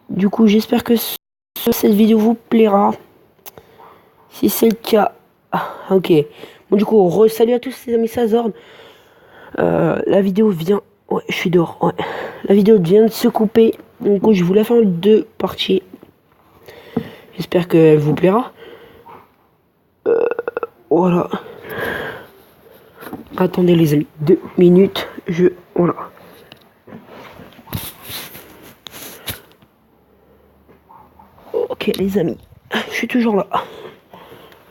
Du coup, j'espère que cette vidéo vous plaira. Si c'est le cas... Ah, ok. Bon, du coup, salut à tous les amis Sazord. La vidéo vient... Ouais, je suis dehors. Ouais. La vidéo vient de se couper. Donc, je voulais faire deux parties. J'espère qu'elle vous plaira. Voilà. Attendez les amis. 2 minutes. Voilà. Ok les amis. Je suis toujours là.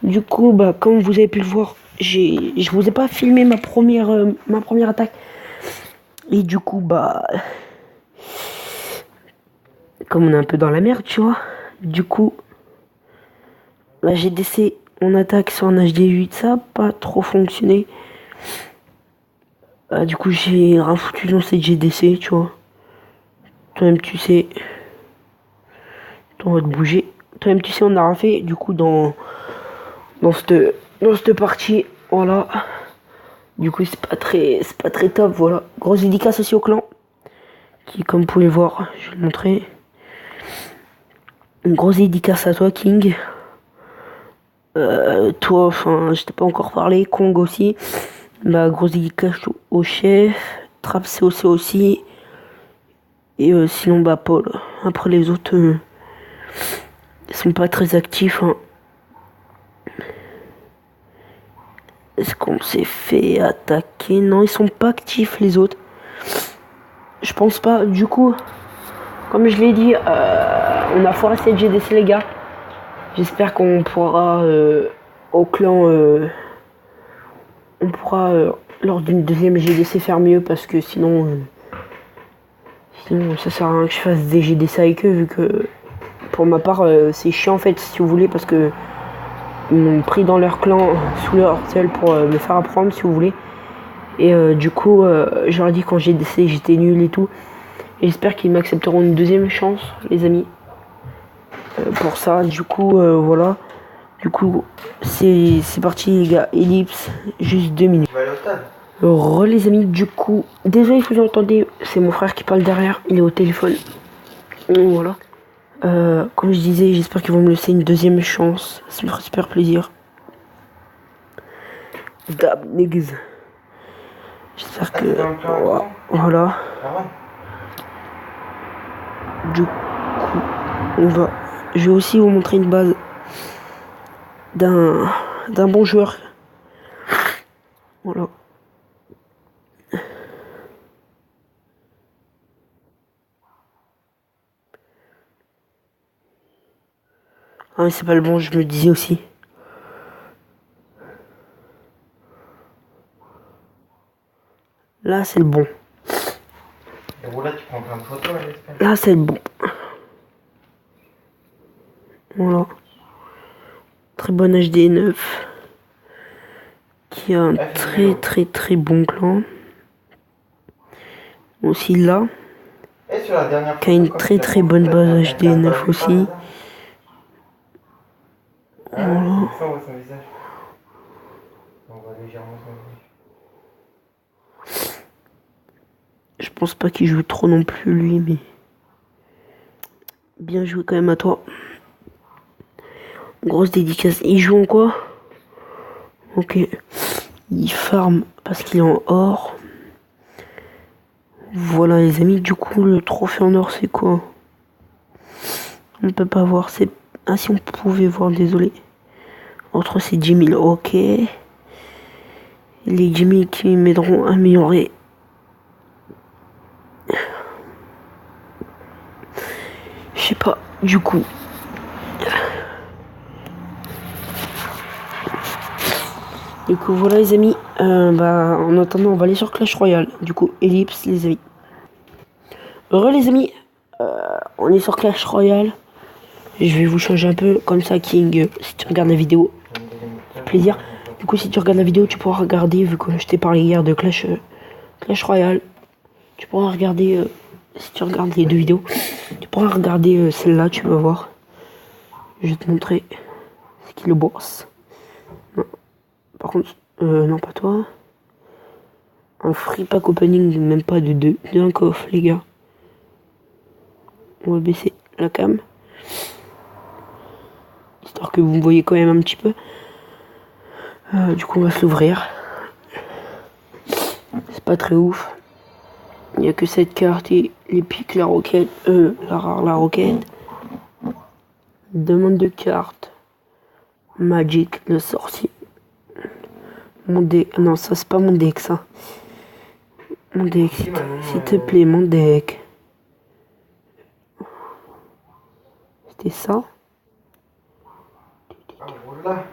Du coup, bah, comme vous avez pu le voir, je vous ai pas filmé ma première attaque. Et du coup, bah, comme on est un peu dans la merde, tu vois. Du coup, la GDC, on attaque sur un HD8, ça n'a pas trop fonctionné. Du coup, j'ai rafoutu dans cette GDC, tu vois. Toi-même, tu sais. On va te bouger. Toi-même, tu sais, on a refait, du coup, dans cette partie, voilà. Du coup, c'est pas très top, voilà. Grosse dédicace aussi au clan. Qui, comme vous pouvez le voir, je vais le montrer. Une grosse dédicace à toi, King. Toi, enfin, je t'ai pas encore parlé. Kong aussi. Bah, grosse dédicace au chef. Trap COC aussi. Et sinon, bah, Paul. Après, les autres, ils sont pas très actifs, hein. Est-ce qu'on s'est fait attaquer? Non, ils sont pas actifs, les autres. Je pense pas. Du coup, comme je l'ai dit, on a foiré cette GDC, les gars. J'espère qu'on pourra au clan, on pourra lors d'une deuxième GDC faire mieux parce que sinon ça sert à rien que je fasse des GDC avec eux vu que pour ma part c'est chiant en fait si vous voulez parce que ils m'ont pris dans leur clan sous leur tel pour me faire apprendre si vous voulez et du coup je leur ai dit quand j'ai GDC j'étais nul et tout et j'espère qu'ils m'accepteront une deuxième chance les amis pour ça du coup voilà. Du coup, c'est parti les gars, ellipse, juste 2 minutes. Les amis, du coup, désolé si vous entendez, c'est mon frère qui parle derrière, il est au téléphone. Voilà. Comme je disais, j'espère qu'ils vont me laisser une deuxième chance, ça me ferait super plaisir. Dab, niggas. J'espère que... Voilà. Du coup, je vais aussi vous montrer une base d'un bon joueur. Voilà. Ah mais c'est pas le bon, je me le disais aussi. Là c'est le bon. Là tu prends plein de photos là c'est le bon. Voilà. Très bon HD9. Qui a un très bon clan. Aussi là. Qui a une très bonne base HD9 aussi. Voilà. Je pense pas qu'il joue trop non plus lui, mais bien joué quand même à toi. Grosse dédicace. Il joue en quoi? Ok. Il farm parce qu'il est en or. Voilà les amis, du coup le trophée en or c'est quoi? On ne peut pas voir, c'est... Ah si on pouvait voir, désolé. Entre ces 10 000, ok. Les 10 000 qui m'aideront à améliorer. Je sais pas, du coup. Du coup voilà les amis, en attendant on va aller sur Clash Royale. Du coup ellipse les amis. Heureux les amis, on est sur Clash Royale. Je vais vous changer un peu comme ça King, si tu regardes la vidéo. Plaisir. Du coup si tu regardes la vidéo tu pourras regarder, vu que je t'ai parlé hier de Clash Royale. Tu pourras regarder, si tu regardes les deux vidéos, tu pourras regarder celle-là, tu vas voir. Je vais te montrer c'est qui le boss. Non. Par contre, non pas toi. Un free pack opening, même pas de 2, d'un coffre les gars. On va baisser la cam. Histoire que vous me voyez quand même un petit peu. Du coup, on va s'ouvrir. C'est pas très ouf. Il n'y a que cette carte et les pics, la roquette, la rare, la roquette. Demande de carte. Magic, le sorcier. Mon deck. Non, ça c'est pas mon deck, ça. Mon deck, s'il te plaît, mon deck. C'était ça? Ah, voilà.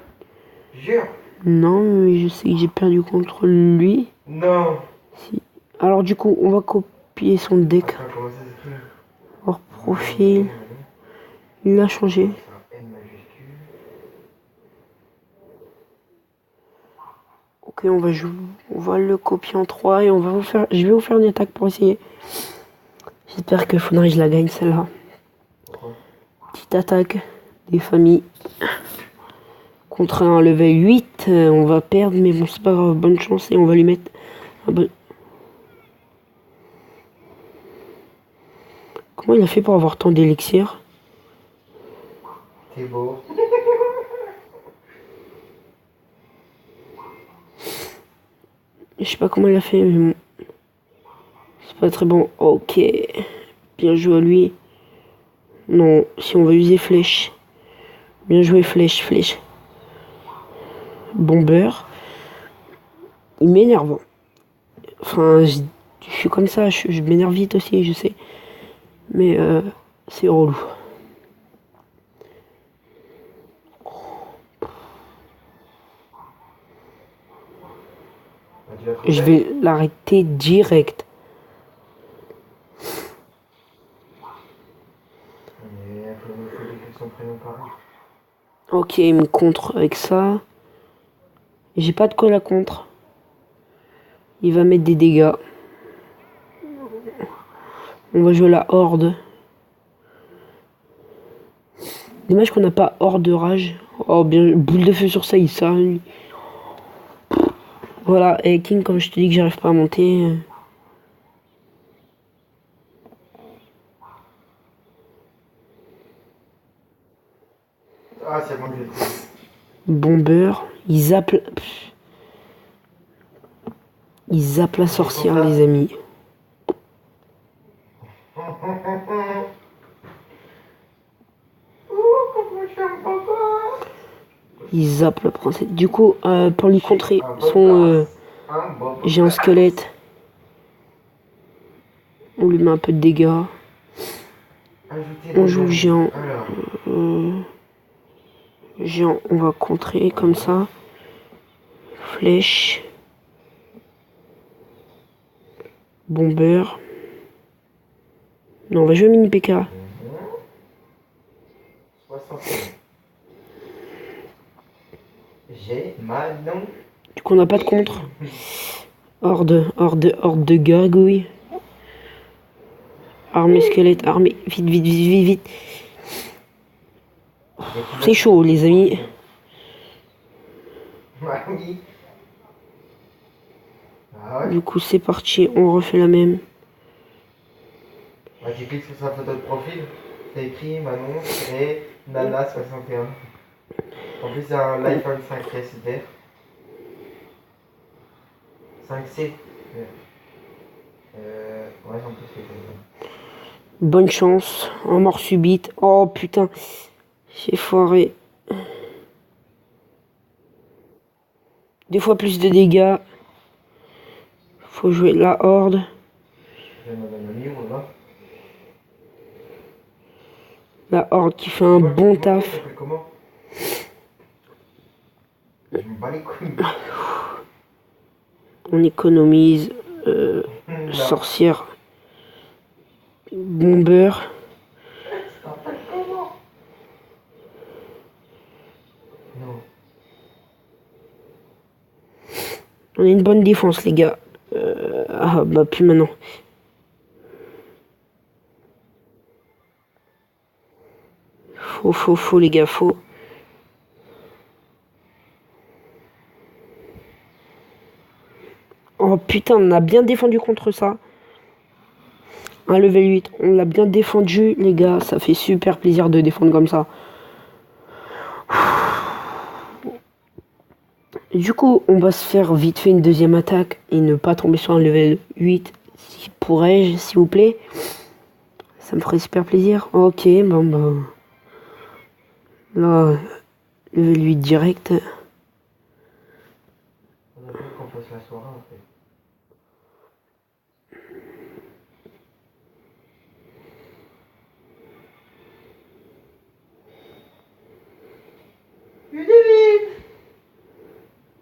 Jure. Non, mais je sais que j'ai perdu contre lui. Non. Si. Alors du coup, on va copier son deck. Attends, comment ça s'écrit? Hors profil. Il a changé. N majuscule. Ok, on va le copier en 3 et on va vous faire. Je vais vous faire une attaque pour essayer. J'espère que faudrait que je la gagne celle-là. Petite attaque des familles. Contre un level 8, on va perdre, mais bon, c'est pas grave, bonne chance et on va lui mettre un bon... Comment il a fait pour avoir tant d'élixir? T'es beau. Je sais pas comment il a fait, mais bon. C'est pas très bon. Ok. Bien joué à lui. Non, si on va user flèche. Bien joué, flèche, flèche. Bomber. Il m'énerve. Enfin, je suis comme ça, je m'énerve vite aussi, je sais. Mais c'est relou. Je vais l'arrêter direct. Mais faut écrire son prénom pareil. Ok, il me contre avec ça. J'ai pas de quoi la contre. Il va mettre des dégâts. On va jouer la horde. Dommage qu'on n'a pas horde de rage. Oh bien, boule de feu sur ça, il sort. Voilà, et King, comme je te dis que j'arrive pas à monter. Ah, c'est bon, je l'ai. Bomber. Il zappe. Il zappe la sorcière, les amis. Il zappe la princesse. Du coup, pour lui contrer son... j'ai un squelette. On lui met un peu de dégâts. On joue géant. Géant, on va contrer comme ça. Flèche. Bomber. Non, on va jouer mini PK. 61. J'ai Manon. Du coup, on n'a pas de contre. Horde de gargouilles. Armée squelette, armée. Vite, vite, vite, vite, vite. C'est chaud, les amis. Oui. Ah ouais. Du coup, c'est parti. On refait la même. Bah, tu cliques sur sa photo de profil. C'est écrit Manon et Nana 61. En plus, c'est un l'iPhone 5S vert. 5C. Ouais, en plus, c'est comme Bonne chance. En mort subite. Oh putain. J'ai foiré. 2 fois plus de dégâts. Faut jouer la horde. La horde qui fait un bon taf. Comment? Je me bats les couilles. On économise. Sorcière. Bomber. Non. On a une bonne défense, les gars. Ah bah plus maintenant. Faux, les gars, faux. Oh putain, on a bien défendu contre ça. Un level 8. On l'a bien défendu, les gars. Ça fait super plaisir de défendre comme ça. Du coup, on va se faire vite fait une deuxième attaque et ne pas tomber sur un level 8. Si pourrais-je, s'il vous plaît? Ça me ferait super plaisir. Ok, bon, bah. Là, level 8 direct. On a vu qu'on fasse la soirée en fait.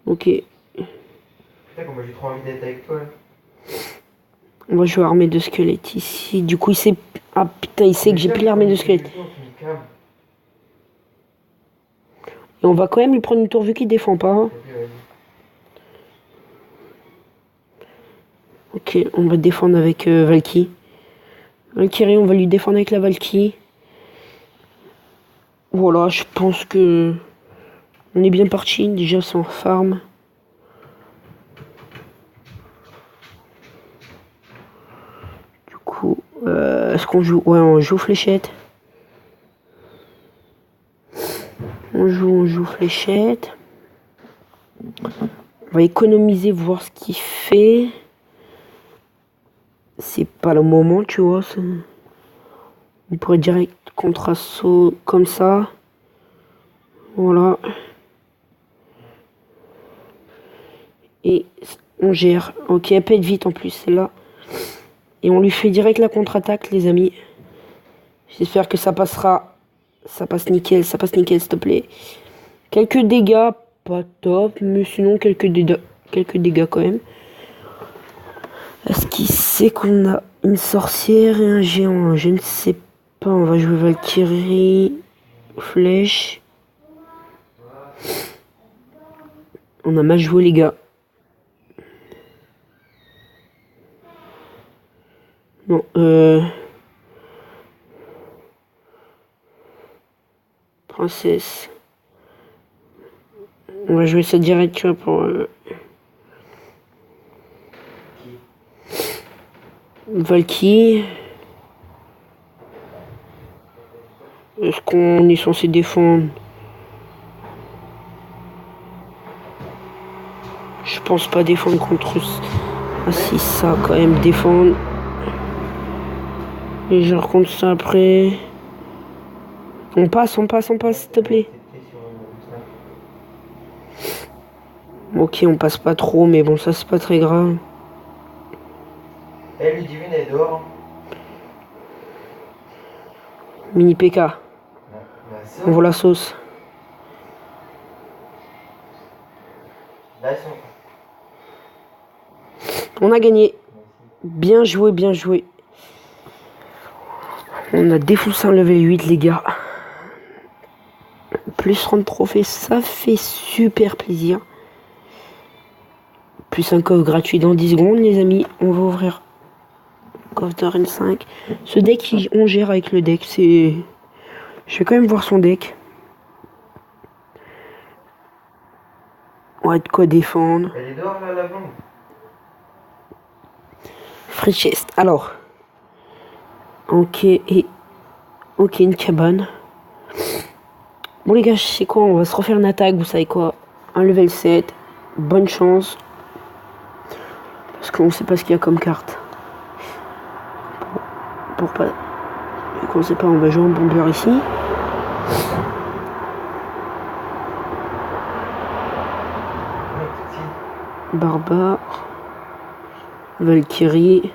Ok. Putain, comment j'ai trop envie d'être avec toi là. On va jouer armée de squelettes ici. Du coup, il sait. Ah putain, il sait que j'ai pris l'armée de squelettes. Et on va quand même lui prendre une tour vu qu'il défend pas. Hein. Ok, on va défendre avec Valky. Valkyrie, on va lui défendre avec la Valky. Voilà, je pense que on est bien parti déjà sans farm. Du coup, est-ce qu'on joue? Ouais, on joue fléchette. On joue fléchette. On va économiser, voir ce qu'il fait. C'est pas le moment, tu vois. On pourrait direct contre-assaut comme ça. Voilà. Et on gère. Ok, elle pète vite en plus, celle-là. Et on lui fait direct la contre-attaque, les amis. J'espère que ça passera. Ça passe nickel, s'il te plaît. Quelques dégâts, pas top, mais sinon quelques dégâts quand même. Est-ce qu'il sait qu'on a une sorcière et un géant? Je ne sais pas, on va jouer Valkyrie, flèche. On a mal joué les gars. Non, princesse. On va jouer ça direct, tu vois, pour... Valky. Est-ce qu'on est censé défendre? Je pense pas défendre contre... Ah si, ça quand même, défendre. Et je raconte ça après. On passe, s'il te plaît. Ok, on passe pas trop, mais bon, ça c'est pas très grave. Elle lui divine, elle est dehors. Mini PK. On voit la sauce. Là, ils sont... On a gagné. Bien joué, bien joué. On a défoncé un level 8, les gars. Plus 30 trophées, ça fait super plaisir. Plus un coffre gratuit dans 10 secondes, les amis. On va ouvrir coffre de Reine 5. Ce deck, on gère avec le deck. C'est... Je vais quand même voir son deck. Ouais, de quoi défendre. Elle est dehors, là, la blonde. Free chest. Alors. Ok, et... Ok, une cabane. Bon les gars, je sais quoi, on va se refaire une attaque, vous savez quoi. Un level 7. Bonne chance. Parce qu'on sait pas ce qu'il y a comme carte. Pour pas... Vu qu'on sait pas, on va jouer en bomber ici. Barbare. Valkyrie.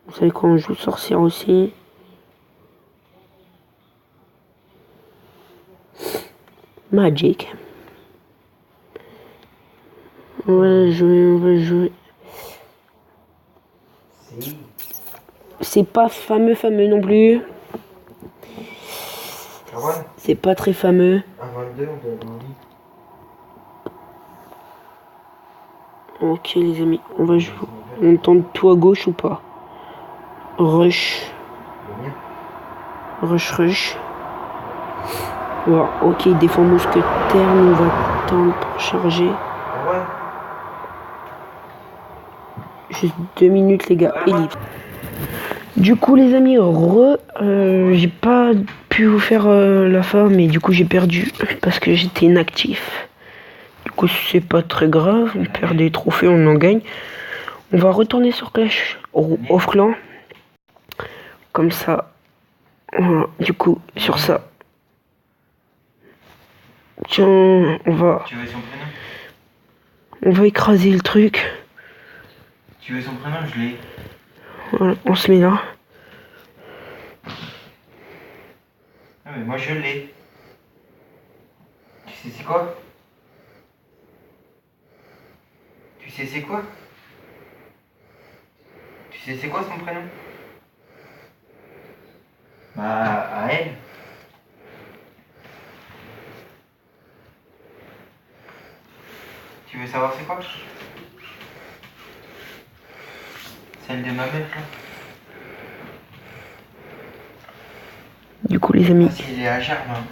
Vous savez quoi, on joue sorcière aussi. Magic. On va jouer. C'est pas fameux non plus. C'est pas très fameux. Ok les amis, on va jouer. On tente tout à gauche ou pas? Rush. Rush. Voilà, ok, il défend mousquetaire, nous on va attendre pour charger. juste 2 minutes les gars, et libre. Du coup les amis, j'ai pas pu vous faire la fin, mais du coup j'ai perdu parce que j'étais inactif. Du coup c'est pas très grave, on perd des trophées, on en gagne. On va retourner sur Clash of Clans. Comme ça. Voilà, du coup, sur ça. Tiens, on va... Tu veux son prénom? On va écraser le truc. Tu veux son prénom? Je l'ai. Voilà, on se met là. Ah mais moi je l'ai. Tu sais c'est quoi? Tu sais c'est quoi? Tu sais c'est quoi son prénom? Bah à elle. Tu veux savoir c'est quoi? Celle de ma meuf là. Du coup, les amis. Ah, c'est Léa Germain.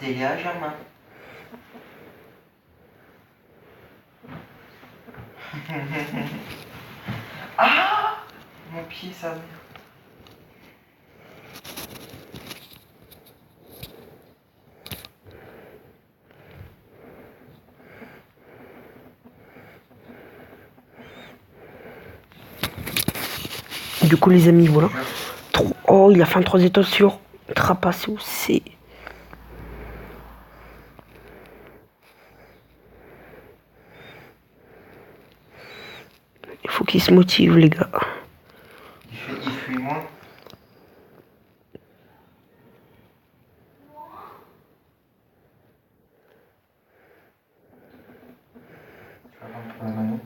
C'est Léa Germain. Ah! Mon pied, ça. Du coup, les amis, voilà. Oh, il a fait un 3 étoiles sur Trapasso. C'est... Il faut qu'il se motive, les gars. Il fuit moins. Tu vas prendre pour la Manon.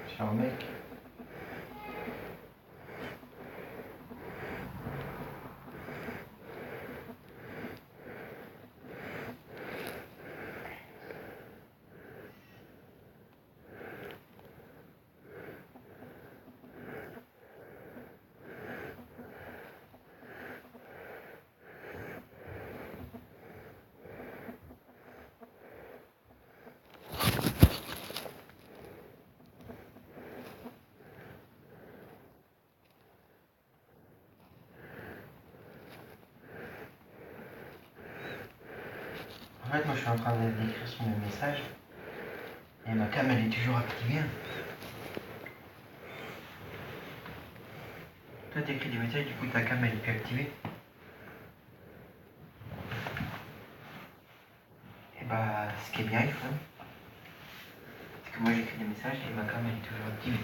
Tiens, mec. En fait, moi je suis en train d'écrire son message et ma cam elle est toujours activée. Toi t'écris des messages, du coup ta cam elle est plus activée. Et bah, ce qui est bien, il faut. Parce que moi j'écris des messages et ma cam elle est toujours activée.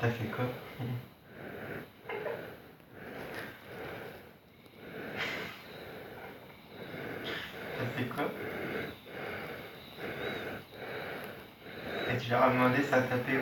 T'as fait quoi? T'as fait quoi? Et tu leur as demandé ça a tapé où?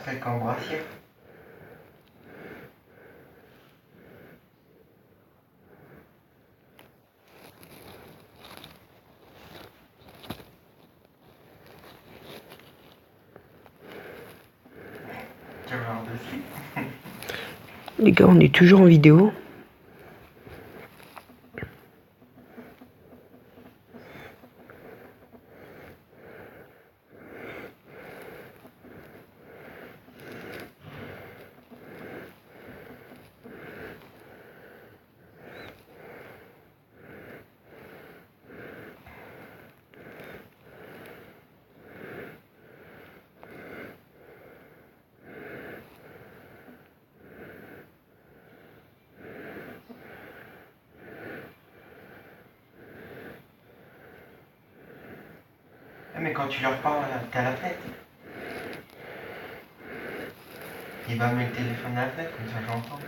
truc en brassière. Tu vas voir dessus. Les gars, on est toujours en vidéo. Mais quand tu leur parles, t'as la fenêtre. Il va mettre le téléphone à la fenêtre, comme ça j'entends.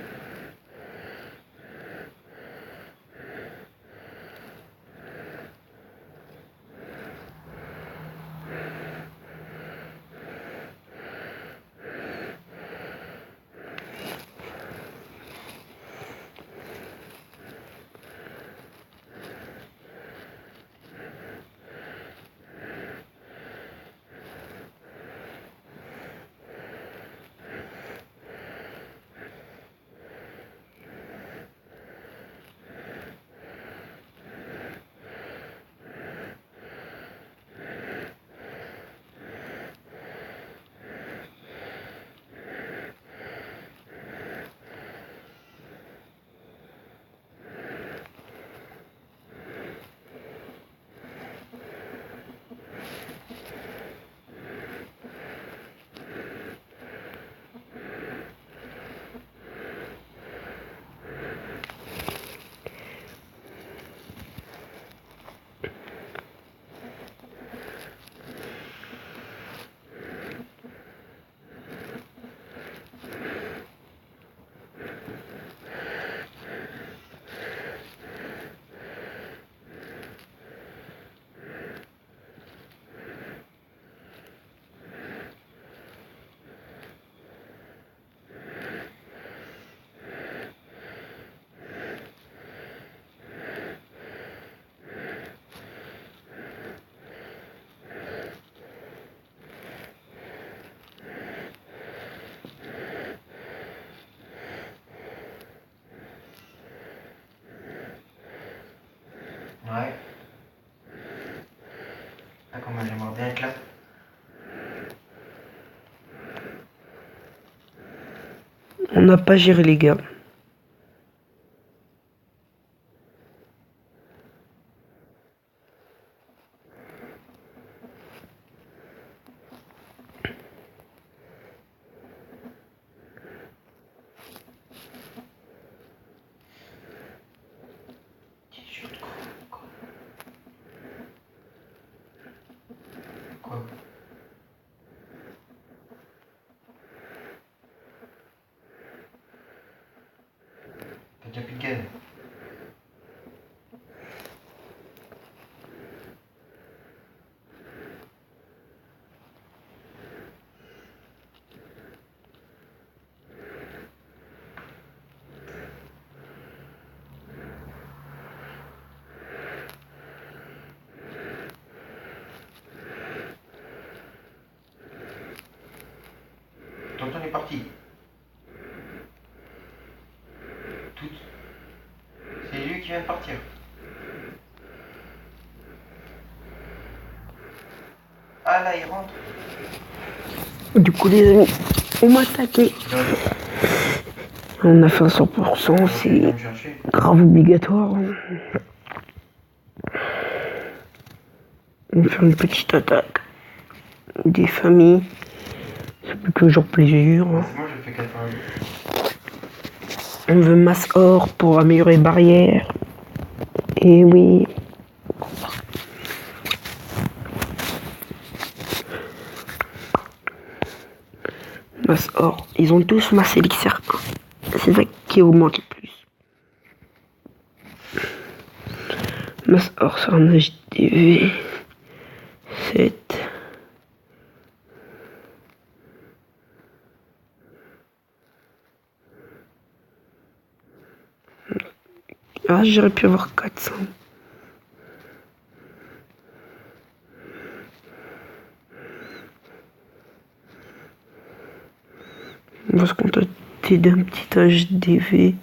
Ouais. Ah, comment j'aimerais bien être là. On n'a pas géré, les gars. Quoi? T'as déjà plus de gaz? Tonton est parti. Tout. C'est lui qui vient de partir. Ah là, il rentre. Du coup, les amis, on m'a attaqué. On a fait un 100%, c'est grave obligatoire. On va faire une petite attaque des familles. Ça fait toujours plaisir. Moi, j'ai fait 90. On veut masse or pour améliorer barrière. Et oui. Masse or. Ils ont tous masse élixir 1. C'est ça qui augmente le plus. Masse or sur un HDV 7. Ah, j'aurais pu avoir 400. On va se contenter d'un petit HDV.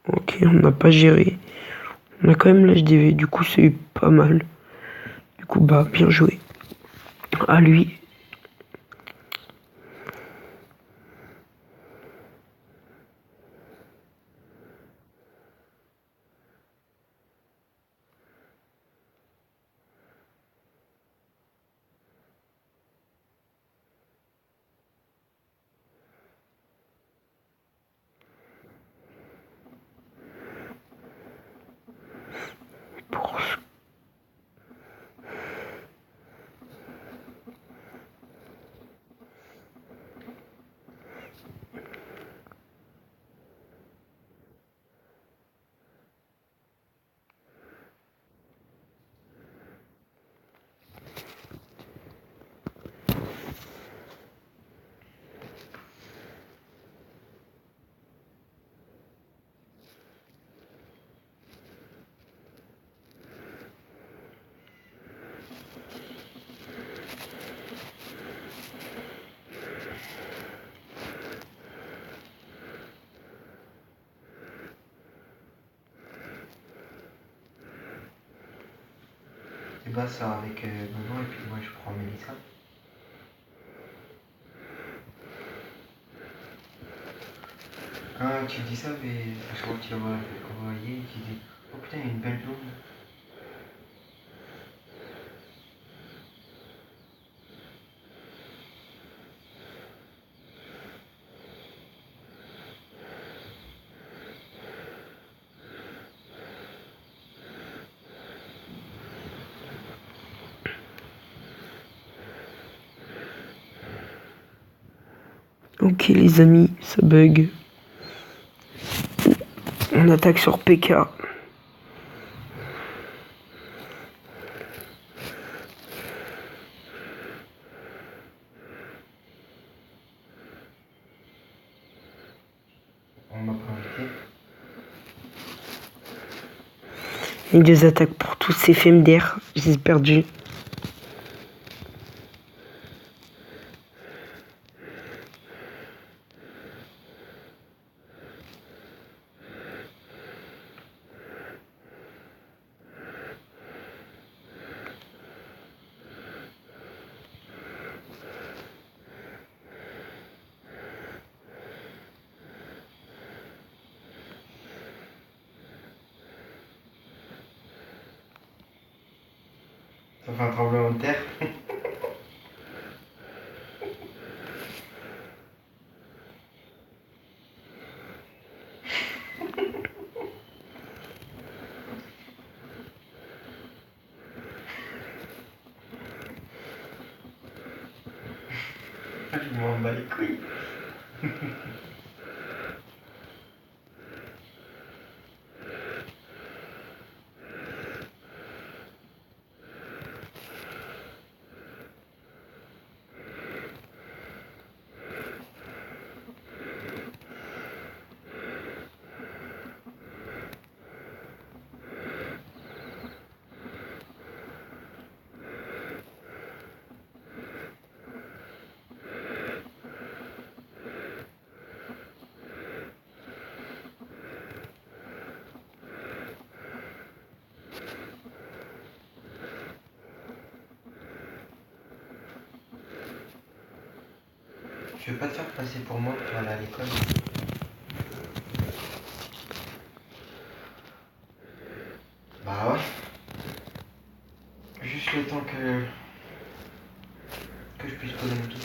Ok, on n'a pas géré. On a quand même l'HDV, du coup c'est pas mal. Du coup bah bien joué. À lui. Pour ce Et bah, sort avec Bobo et puis moi je prends Mélissa. Ah, tu me dis ça, mais parce que quand tu l'as envoyé, tu dis oh putain, il y a une belle blonde. Ok les amis, ça bug. On attaque sur PK. On m'a pas invité. Et des attaques pour tous ces FMDR. J'ai perdu. Ça fait un tremblement de terre. Je m'en bats les couilles. Je vais pas te faire passer pour moi pour aller à l'école. Bah ouais. Juste le temps que je puisse poser mon tout.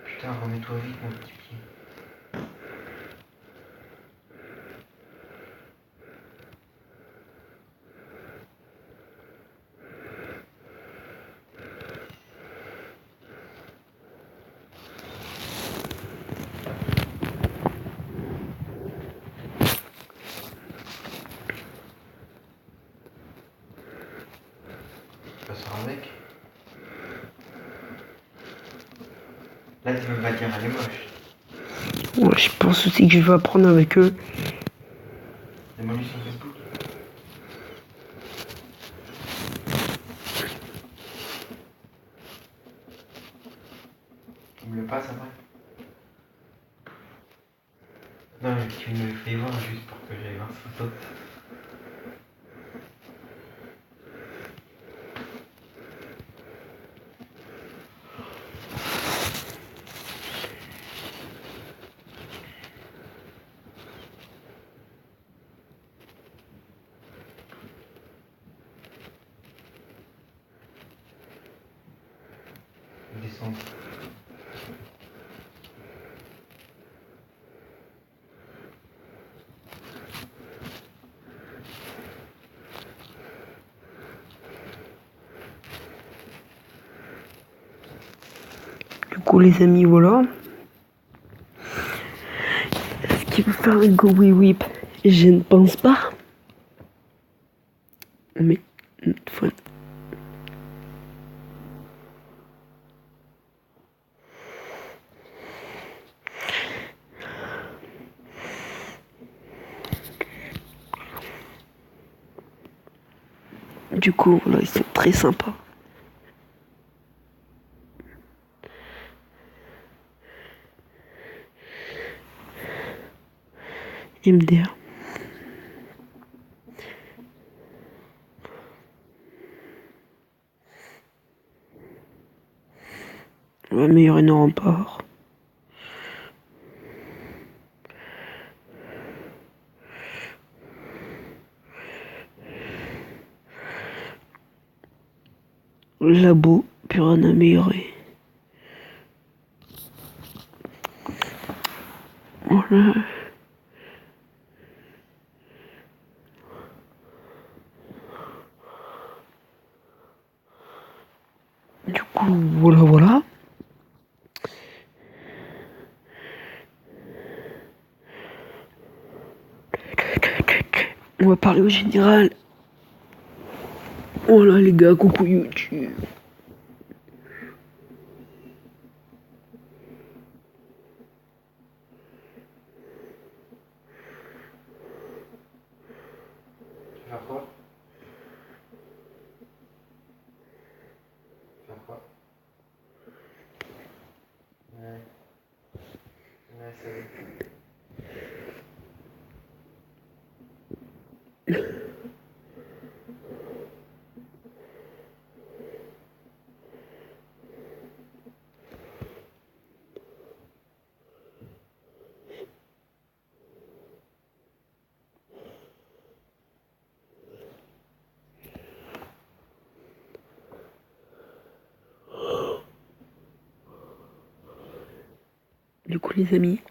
Putain, remets-toi vite mon petit pied. Ça sort avec. Là, tu veux pas dire elle est moche. Moi, je pense aussi que je vais apprendre avec eux. Demande-lui sur Facebook. Tu me le passes après? Non, mais tu me le fais voir juste pour que j'aille voir sa photo. Descendre. Du coup, les amis, voilà. Est-ce qu'il va faire un go whip? Je ne pense pas. Mais, faut... Du coup, voilà, ils sont très sympas. MDA. Ouais, mais il y aurait un rempart. Labo, puis rien amélioré. Voilà. Du coup, voilà. On va parler au général. Voilà les gars, coucou YouTube. Faire quoi? Faire quoi? Ouais. Ouais, ça va. Du coup les amis,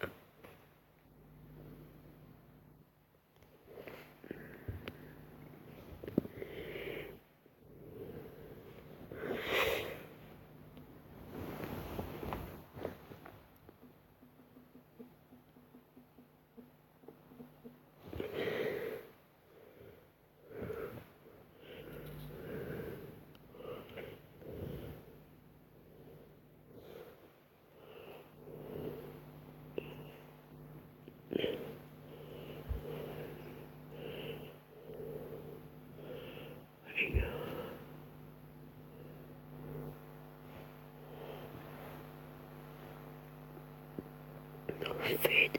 fait.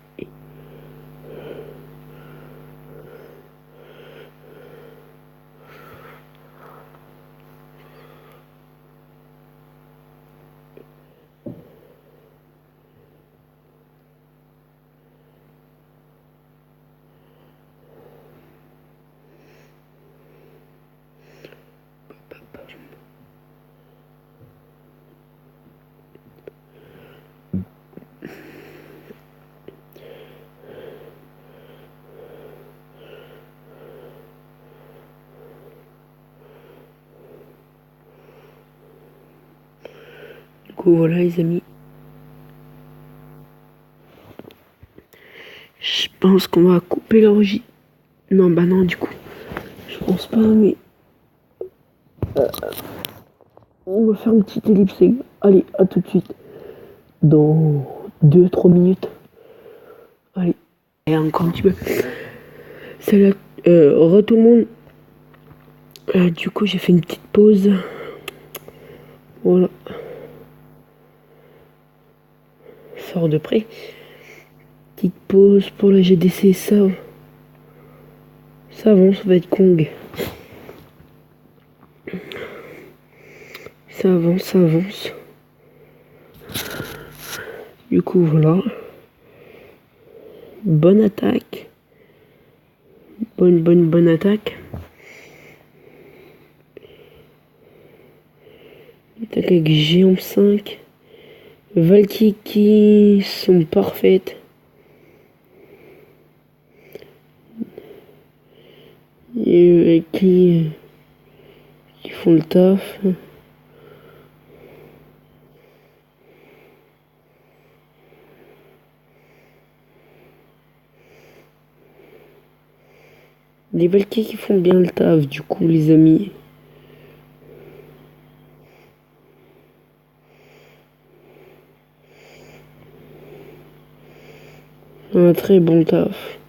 Du coup voilà les amis. Je pense qu'on va couper l'enregistrement. Non bah non du coup. Je pense pas mais... on va faire une petite ellipse les gars. Allez, à tout de suite. Dans 2-3 minutes. Allez. Et encore un petit peu. C'est là. Re tout le monde. Du coup j'ai fait une petite pause. Voilà. Sort de près. Petite pause pour la GDC, ça avance, ça va être Kong. Ça avance, ça avance. Du coup voilà. Bonne attaque. Bonne attaque. Attaque avec Géant 5. Valky qui sont parfaites. Et qui font le taf. Des Valky qui font bien le taf du coup les amis. Un très bon taf.